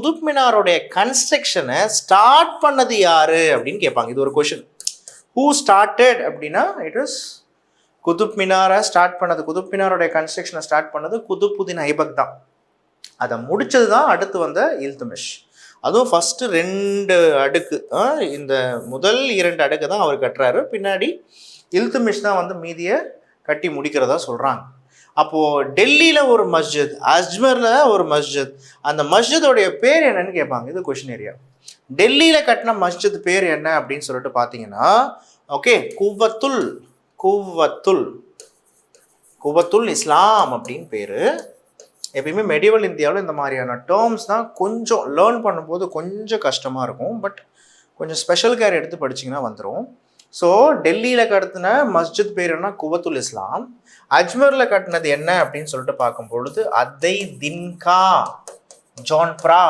Qutub மினாருடைய கன்ஸ்ட்ரக்ஷனை start பண்ணது யாரு அப்படின்னு கேட்பாங்க. இது ஒரு கொஷின். ஹூ ஸ்டார்டட் அப்படின்னா இட் இஸ் குதுப் மினாரை ஸ்டார்ட் பண்ணது, குதுப் மினாருடைய கன்ஸ்ட்ரக்ஷனை ஸ்டார்ட் பண்ணது குதுப்புதீன் ஐபக் தான். அதை முடிச்சது தான் அடுத்து வந்த இல்துமிஷ். அதுவும் ஃபஸ்ட்டு 2 அடுக்கு, இந்த முதல் 2 அடுக்கு தான் அவர் கட்டுறாரு. பின்னாடி இல்துமிஷ் தான் வந்து மீதியை கட்டி முடிக்கிறதா சொல்கிறாங்க. அப்போது டெல்லியில் ஒரு மஸ்ஜித், அஜ்மரில் ஒரு மஸ்ஜித், அந்த மஸ்ஜிதோடைய பேர் என்னன்னு கேட்பாங்க. இது கொஷின் ஏரியா. டெல்லியில் கட்டின மஸ்ஜித் பேர் என்ன அப்படின்னு சொல்லிட்டு பார்த்தீங்கன்னா, ஓகே, குவத்துல் இஸ்லாம் அப்படின்னு பேர். எப்பயுமே மெடிவல் இந்தியாவில் இந்த மாதிரியான டேர்ம்ஸ் தான் கொஞ்சம் லேர்ன் பண்ணும்போது கொஞ்சம் கஷ்டமாக இருக்கும். பட் கொஞ்சம் ஸ்பெஷல் கேர் எடுத்து படிச்சிங்கன்னா வந்துடும். ஸோ டெல்லியில் கட்டின மஸ்ஜித் பேர் என்ன? குவத்துல் இஸ்லாம். அஜ்மரில் கட்டினது என்ன அப்படின்னு சொல்லிட்டு பார்க்கும் பொழுது அதை தின்கா ஜான்பரா.